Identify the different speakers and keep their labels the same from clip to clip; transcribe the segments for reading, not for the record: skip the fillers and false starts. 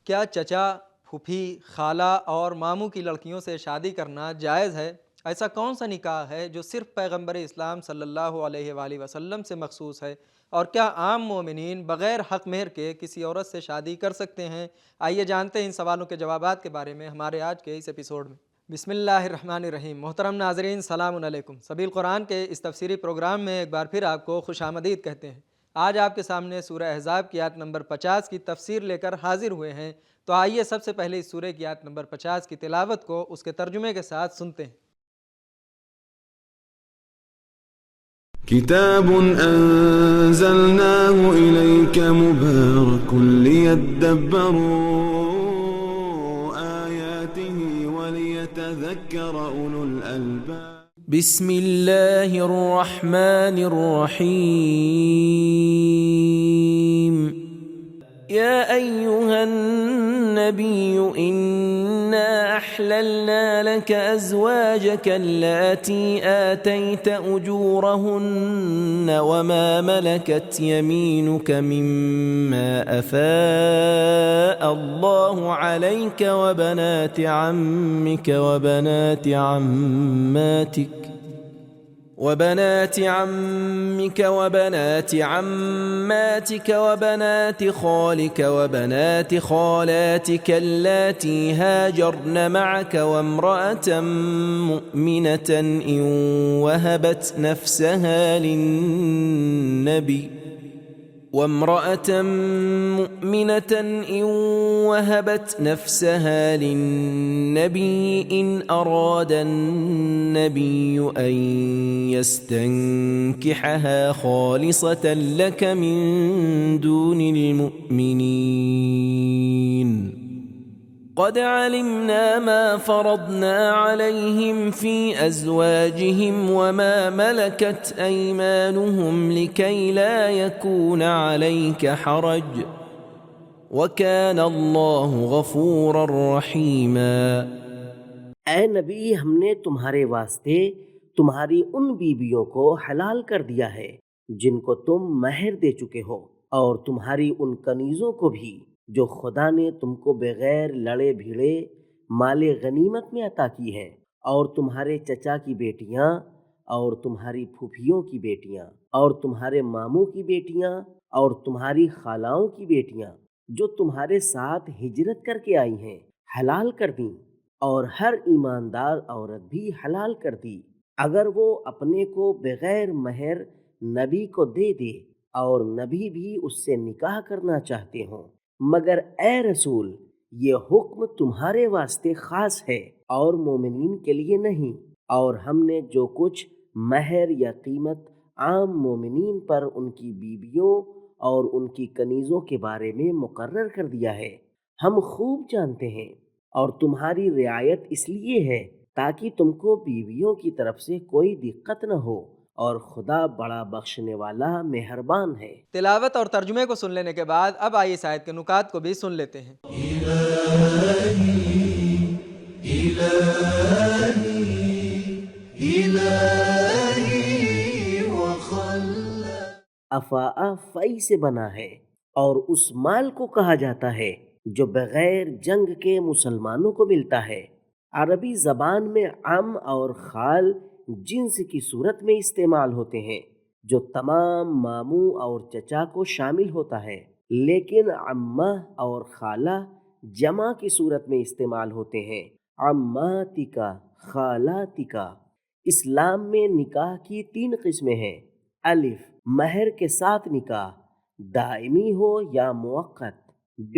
Speaker 1: کیا چچا، پھوپھی، خالہ اور ماموں کی لڑکیوں سے شادی کرنا جائز ہے؟ ایسا کون سا نکاح ہے جو صرف پیغمبر اسلام صلی اللہ علیہ وآلہ وسلم سے مخصوص ہے؟ اور کیا عام مومنین بغیر حق مہر کے کسی عورت سے شادی کر سکتے ہیں؟ آئیے جانتے ہیں ان سوالوں کے جوابات کے بارے میں ہمارے آج کے اس ایپیسوڈ میں۔ بسم اللہ الرحمن الرحیم۔ محترم ناظرین، سلام علیکم۔ سبیل قرآن کے اس تفسیری پروگرام میں ایک بار پھر آپ کو خوش آمدید کہتے ہیں۔ آج آپ کے سامنے سورہ احزاب کی آیت نمبر 50 کی تفسیر لے کر حاضر ہوئے ہیں، تو آئیے سب سے پہلے اس سورہ کی آیت نمبر 50 کی تلاوت کو اس کے ترجمے کے ساتھ سنتے ہیں۔
Speaker 2: كتاب أنزلناه إليك مبارك ليدبروا آياته وليتذكر أولو الألباب
Speaker 3: بسم الله الرحمن الرحيم يا أيها النبي إنا أحللنا لك أزواجك اللاتي آتيت أجورهن وما ملكت يمينك مما أفاء الله عليك وبنات عمك وبنات عمك وبنات عماتك وبنات خالك وبنات خالاتك اللاتي هاجرن معك وامرأة مؤمنة إن وهبت نفسها للنبي إن أراد النبي أن يستنكحها خالصة لك من دون المؤمنين قد علمنا ما فرضنا عليهم في أزواجهم وما ملكت أيمانهم لكي لا يكون عليك حرج وكان الله غفورا رحيما۔
Speaker 4: اے نبی، ہم نے تمہارے واسطے تمہاری ان بیویوں کو حلال کر دیا ہے جن کو تم مہر دے چکے ہو، اور تمہاری ان کنیزوں کو بھی جو خدا نے تم کو بغیر لڑے بھیڑے مال غنیمت میں عطا کی ہیں، اور تمہارے چچا کی بیٹیاں اور تمہاری پھوپھیوں کی بیٹیاں اور تمہارے ماموں کی بیٹیاں اور تمہاری خالاؤں کی بیٹیاں جو تمہارے ساتھ ہجرت کر کے آئی ہیں حلال کر دیں، اور ہر ایماندار عورت بھی حلال کر دی اگر وہ اپنے کو بغیر مہر نبی کو دے دے اور نبی بھی اس سے نکاح کرنا چاہتے ہوں، مگر اے رسول، یہ حکم تمہارے واسطے خاص ہے اور مومنین کے لیے نہیں، اور ہم نے جو کچھ مہر یا قیمت عام مومنین پر ان کی بیویوں اور ان کی کنیزوں کے بارے میں مقرر کر دیا ہے ہم خوب جانتے ہیں، اور تمہاری رعایت اس لیے ہے تاکہ تم کو بیویوں کی طرف سے کوئی دقت نہ ہو، اور خدا بڑا بخشنے والا مہربان ہے۔
Speaker 1: تلاوت اور ترجمے کو سن لینے کے بعد اب آئیے اس آیت کے نکات کو بھی سن لیتے ہیں۔
Speaker 4: افاء فئی سے بنا ہے، اور اس مال کو کہا جاتا ہے جو بغیر جنگ کے مسلمانوں کو ملتا ہے۔ عربی زبان میں عم اور خال جنس کی صورت میں استعمال ہوتے ہیں، جو تمام ماموں اور چچا کو شامل ہوتا ہے، لیکن عمہ اور خالہ جمع کی صورت میں استعمال ہوتے ہیں، عماتکا، خالاتکا۔ اسلام میں نکاح کی 3 قسمیں ہیں۔ الف، مہر کے ساتھ نکاح، دائمی ہو یا موقت۔ ب،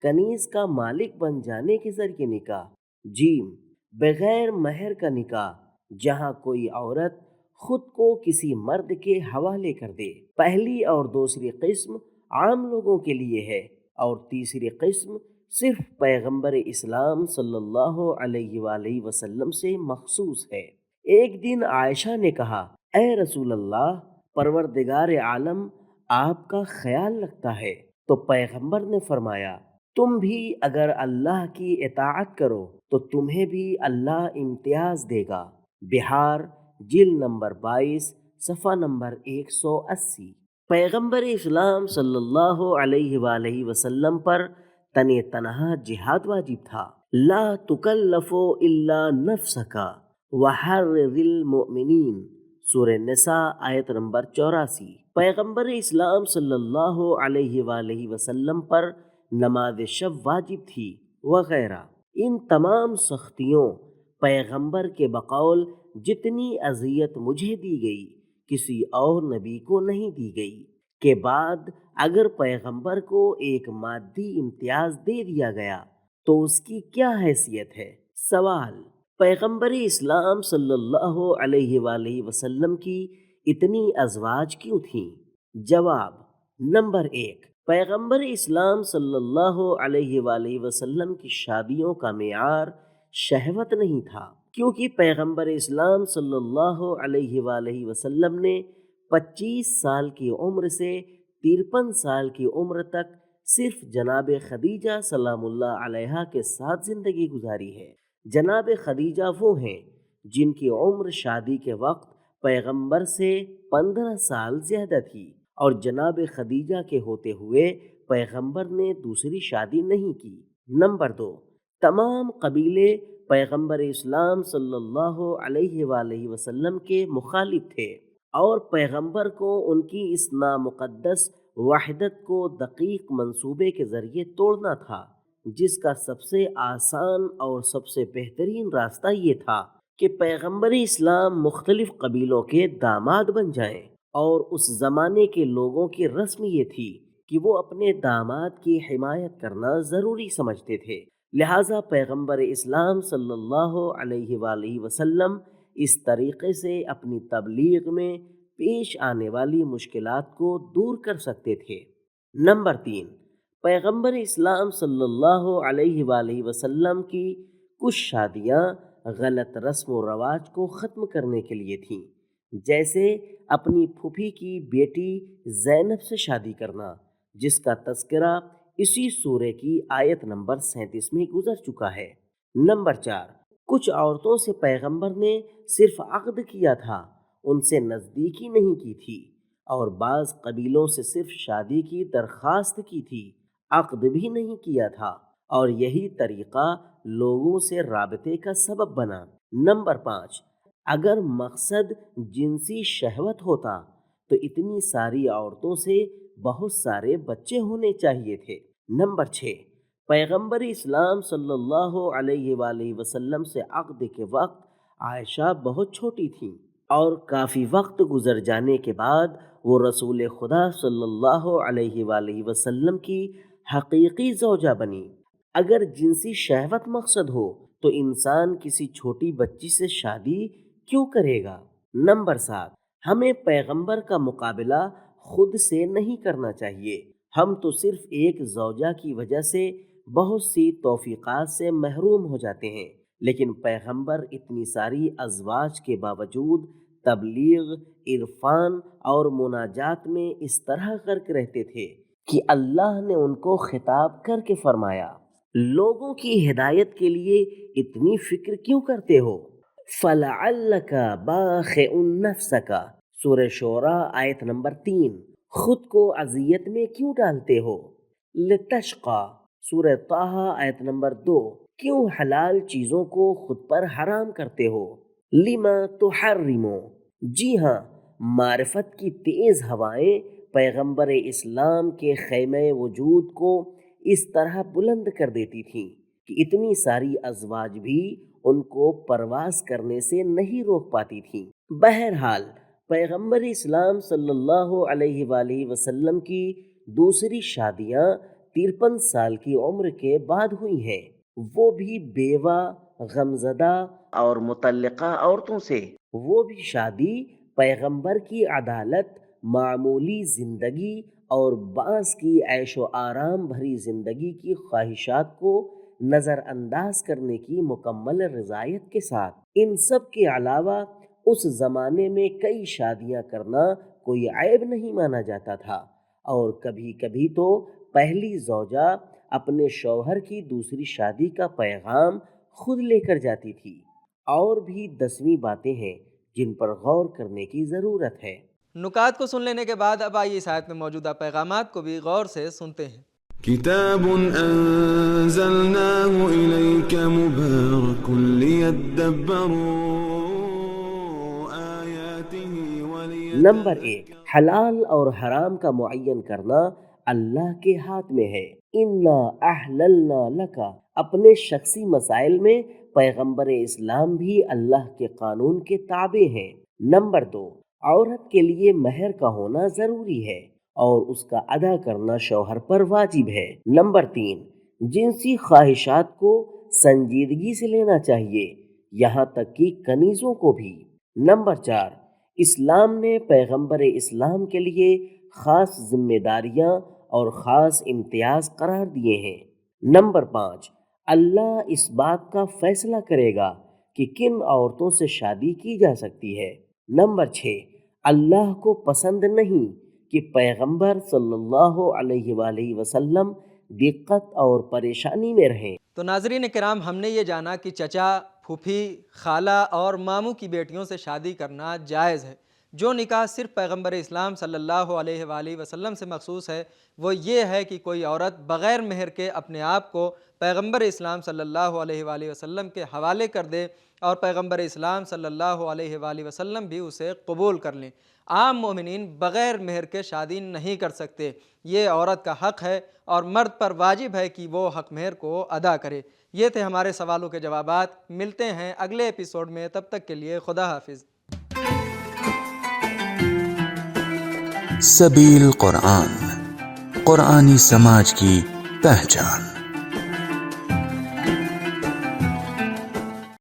Speaker 4: کنیز کا مالک بن جانے کے ذریعے نکاح۔ جیم، بغیر مہر کا نکاح، جہاں کوئی عورت خود کو کسی مرد کے حوالے کر دے۔ پہلی اور دوسری قسم عام لوگوں کے لیے ہے، اور تیسری قسم صرف پیغمبر اسلام صلی اللہ علیہ وآلہ وسلم سے مخصوص ہے۔ ایک دن عائشہ نے کہا، اے رسول اللہ، پروردگار عالم آپ کا خیال رکھتا ہے۔ تو پیغمبر نے فرمایا، تم بھی اگر اللہ کی اطاعت کرو تو تمہیں بھی اللہ امتیاز دے گا۔ بہار، جلد نمبر 22، صفحہ نمبر 180۔ پیغمبر اسلام صلی اللہ علیہ وآلہ وسلم پر تن تنہا جہاد واجب تھا۔ لا تکلفو الا نفسک وحرض المؤمنین، سورہ نساء آیت نمبر 84۔ پیغمبر اسلام صلی اللہ علیہ وآلہ وسلم پر نماز شب واجب تھی وغیرہ۔ ان تمام سختیوں پیغمبر کے بقول جتنی اذیت مجھے دی گئی کسی اور نبی کو نہیں دی گئی کے بعد اگر پیغمبر کو ایک مادی امتیاز دے دیا گیا تو اس کی کیا حیثیت ہے؟ سوال: پیغمبر اسلام صلی اللہ علیہ وآلہ وسلم کی اتنی ازواج کیوں تھیں؟ جواب: نمبر 1، پیغمبر اسلام صلی اللہ علیہ وآلہ وسلم کی شادیوں کا معیار شہوت نہیں تھا، کیونکہ پیغمبر اسلام صلی اللہ علیہ وآلہ وسلم نے 25 سال کی عمر سے 53 سال کی عمر تک صرف جناب خدیجہ سلام اللہ علیہا کے ساتھ زندگی گزاری ہے۔ جناب خدیجہ وہ ہیں جن کی عمر شادی کے وقت پیغمبر سے 15 سال زیادہ تھی، اور جناب خدیجہ کے ہوتے ہوئے پیغمبر نے دوسری شادی نہیں کی۔ نمبر 2، تمام قبیلے پیغمبر اسلام صلی اللہ علیہ وآلہ وسلم کے مخالف تھے، اور پیغمبر کو ان کی اس نامقدس وحدت کو دقیق منصوبے کے ذریعے توڑنا تھا، جس کا سب سے آسان اور سب سے بہترین راستہ یہ تھا کہ پیغمبر اسلام مختلف قبیلوں کے داماد بن جائیں، اور اس زمانے کے لوگوں کی رسم یہ تھی کہ وہ اپنے داماد کی حمایت کرنا ضروری سمجھتے تھے، لہٰذا پیغمبر اسلام صلی اللہ علیہ وآلہ وسلم اس طریقے سے اپنی تبلیغ میں پیش آنے والی مشکلات کو دور کر سکتے تھے۔ نمبر 3، پیغمبر اسلام صلی اللہ علیہ وآلہ وسلم کی کچھ شادیاں غلط رسم و رواج کو ختم کرنے کے لیے تھیں، جیسے اپنی پھوپھی کی بیٹی زینب سے شادی کرنا، جس کا تذکرہ اسی سورہ کی آیت نمبر 37 میں گزر چکا ہے۔ نمبر 4، کچھ عورتوں سے پیغمبر نے صرف عقد کیا تھا، ان سے نزدیکی نہیں کی تھی، اور بعض قبیلوں سے صرف شادی کی درخواست کی تھی، عقد بھی نہیں کیا تھا، اور یہی طریقہ لوگوں سے رابطے کا سبب بنا۔ نمبر 5، اگر مقصد جنسی شہوت ہوتا تو اتنی ساری عورتوں سے بہت سارے بچے ہونے چاہیے تھے۔ نمبر 6، پیغمبر اسلام صلی اللہ علیہ وآلہ وسلم سے عقد کے وقت عائشہ بہت چھوٹی تھیں، اور کافی وقت گزر جانے کے بعد وہ رسول خدا صلی اللہ علیہ وآلہ وسلم کی حقیقی زوجہ بنی۔ اگر جنسی شہوت مقصد ہو تو انسان کسی چھوٹی بچی سے شادی کیوں کرے گا؟ نمبر 7، ہمیں پیغمبر کا مقابلہ خود سے نہیں کرنا چاہیے، ہم تو صرف ایک زوجہ کی وجہ سے بہت سی توفیقات سے محروم ہو جاتے ہیں، لیکن پیغمبر اتنی ساری ازواج کے باوجود تبلیغ، عرفان اور مناجات میں اس طرح غرق رہتے تھے کہ اللہ نے ان کو خطاب کر کے فرمایا، لوگوں کی ہدایت کے لیے اتنی فکر کیوں کرتے ہو؟ فَلَعَلَّكَ بَاخِعٌ نَفْسَكَ، سورہ شعراء آیت نمبر 3۔ خود کو اذیت میں کیوں ڈالتے ہو؟ لِتَشْقَى، سورہ طٰہٰ آیت نمبر 2۔ کیوں حلال چیزوں کو خود پر حرام کرتے ہو؟ لِمَا تُحَرِّمُ، جی ہاں، معرفت کی تیز ہوائیں پیغمبر اسلام کے خیمہ وجود کو اس طرح بلند کر دیتی تھیں کہ اتنی ساری ازواج بھی ان کو پرواز کرنے سے نہیں روک پاتی تھیں۔ بہرحال پیغمبر اسلام صلی اللہ علیہ وآلہ وسلم کی دوسری شادیاں 53 سال کی عمر کے بعد ہوئی ہیں، وہ بھی بیوہ، غمزدہ اور مطلقہ عورتوں سے۔ وہ بھی شادی پیغمبر کی عدالت، معمولی زندگی اور بعض کی عیش و آرام بھری زندگی کی خواہشات کو نظر انداز کرنے کی مکمل رضایت کے ساتھ۔ ان سب کے علاوہ اس زمانے میں کئی شادیاں کرنا کوئی عیب نہیں مانا جاتا تھا، اور کبھی کبھی تو پہلی زوجہ اپنے شوہر کی دوسری شادی کا پیغام خود لے کر جاتی تھی۔ اور بھی 10ویں باتیں ہیں جن پر غور کرنے کی ضرورت ہے۔
Speaker 1: نکات کو سن لینے کے بعد اب آئیے اس آیت میں موجودہ پیغامات کو بھی غور سے سنتے ہیں۔
Speaker 2: كتاب أنزلناه إليك مبارك ليدبروا آياته
Speaker 4: نمبر 1، حلال اور حرام کا معین کرنا اللہ کے ہاتھ میں ہے۔ اِنَّا أَحْلَلْنَا لَكَ، اپنے شخصی مسائل میں پیغمبر اسلام بھی اللہ کے قانون کے تابع ہیں۔ نمبر 2، عورت کے لیے مہر کا ہونا ضروری ہے اور اس کا ادا کرنا شوہر پر واجب ہے۔ نمبر 3، جنسی خواہشات کو سنجیدگی سے لینا چاہیے، یہاں تک کہ کنیزوں کو بھی۔ نمبر 4، اسلام نے پیغمبر اسلام کے لیے خاص ذمہ داریاں اور خاص امتیاز قرار دیے ہیں۔ نمبر 5، اللہ اس بات کا فیصلہ کرے گا کہ کن عورتوں سے شادی کی جا سکتی ہے۔ نمبر 6، اللہ کو پسند نہیں کہ پیغمبر صلی اللہ علیہ وآلہ وسلم دقت اور پریشانی میں رہیں۔
Speaker 1: تو ناظرین کرام، ہم نے یہ جانا کہ چچا، پھوپھی، خالہ اور ماموں کی بیٹیوں سے شادی کرنا جائز ہے۔ جو نکاح صرف پیغمبر اسلام صلی اللہ علیہ وآلہ وسلم سے مخصوص ہے وہ یہ ہے کہ کوئی عورت بغیر مہر کے اپنے آپ کو پیغمبر اسلام صلی اللہ علیہ وآلہ وسلم کے حوالے کر دے اور پیغمبر اسلام صلی اللہ علیہ وآلہ وسلم بھی اسے قبول کر لیں۔ عام مومنین بغیر مہر کے شادی نہیں کر سکتے، یہ عورت کا حق ہے اور مرد پر واجب ہے کہ وہ حق مہر کو ادا کرے۔ یہ تھے ہمارے سوالوں کے جوابات۔ ملتے ہیں اگلے ایپیسوڈ میں، تب تک کے لیے خدا حافظ۔
Speaker 5: سبیل قرآن، قرآنی سماج کی پہچان۔